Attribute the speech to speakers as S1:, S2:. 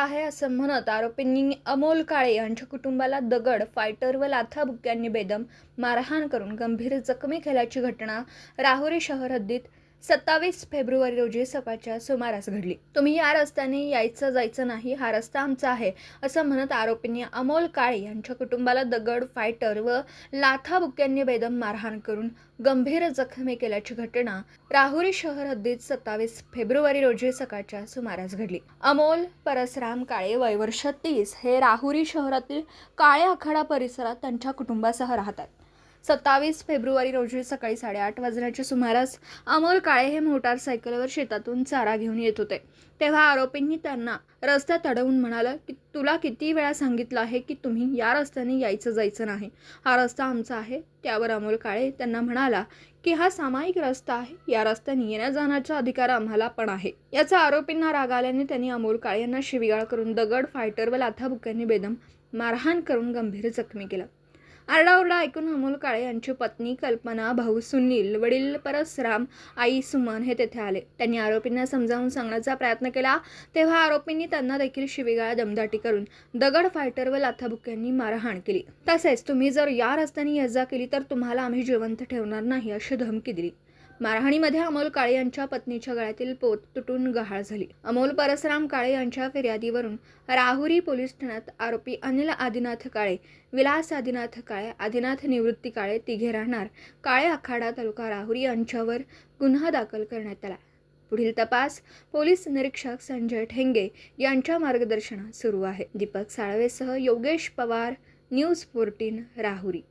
S1: आहे असं म्हणत आरोपींनी अमोल काळे यांच्या कुटुंबाला दगड, फायटर व लाथाबुक्क्यांनी बेदम मारहाण करून गंभीर जखमी केल्याची घटना राहुरी शहर हद्दीत 27 फेब्रुवारी रोजी सकाळच्या सुमारास घडली. तुम्ही या रस्त्याने यायचं जायचं नाही, हा रस्ता आमचा आहे असं म्हणत आरोपींनी अमोल काळे यांच्या कुटुंबाला दगड, फायटर व लाथाबुक्क्यांनी बेदम मारहाण करून गंभीर जखमी केल्याची घटना राहुरी शहर हद्दीत 27 फेब्रुवारी रोजी सकाळच्या सुमारास घडली. अमोल परसराम काळे वय वर्ष 30 हे राहुरी शहरातील काळे आखाडा परिसरात त्यांच्या कुटुंबासह राहतात. 27 फेब्रुवारी रोजी सकाळी 8:30 वाजण्याच्या सुमारास अमोल काळे हे मोटारसायकलवर शेतातून चारा घेऊन येत होते. तेव्हा आरोपींनी त्यांना रस्त्यात अडवून म्हणालं की तुला किती वेळा सांगितलं आहे की तुम्ही या रस्त्याने यायचं जायचं नाही, हा रस्ता आमचा आहे. त्यावर अमोल काळे त्यांना म्हणाला की हा सामायिक रस्ता आहे, या रस्त्याने येण्या जाण्याचा अधिकार आम्हाला पण आहे. याचा आरोपींना राग आल्याने त्यांनी अमोल काळे यांना शिवीगाळ करून दगड, फायटर व लाथाबुक्क्यांनी बेदम मारहाण करून गंभीर जखमी केलं. आरडाओरडा ऐकून अमोल काळे यांची पत्नी कल्पना, भाऊ सुनील, वडील परसराम, आई सुमन हे तेथे आले. त्यांनी आरोपींना समजावून सांगण्याचा प्रयत्न केला तेव्हा आरोपींनी त्यांना देखील शिवीगाळ, दमदाटी करून दगड, फायटर व लाथाबुक्क्यांनी मारहाण केली. तसेच तुम्ही जर या रस्त्याने ये-जा केली तर तुम्हाला आम्ही जिवंत ठेवणार नाही अशी धमकी दिली. मारहाणीमध्ये अमोल काळे यांच्या पत्नीच्या गळ्यातील पोत तुटून गहाळ झाली. अमोल परसराम काळे यांच्या फिर्यादीवरून राहुरी पोलीस ठाण्यात आरोपी अनिल आदिनाथ काळे, विलास आदिनाथ काळे, आदिनाथ निवृत्ती काळे तिघे राहणार काळे आखाडा तालुका राहुरी यांच्यावर गुन्हा दाखल करण्यात आला. पुढील तपास पोलीस निरीक्षक संजय ठेंगे यांच्या मार्गदर्शनात सुरू आहे. दीपक साळवेसह योगेश पवार, न्यूज 14 राहुरी.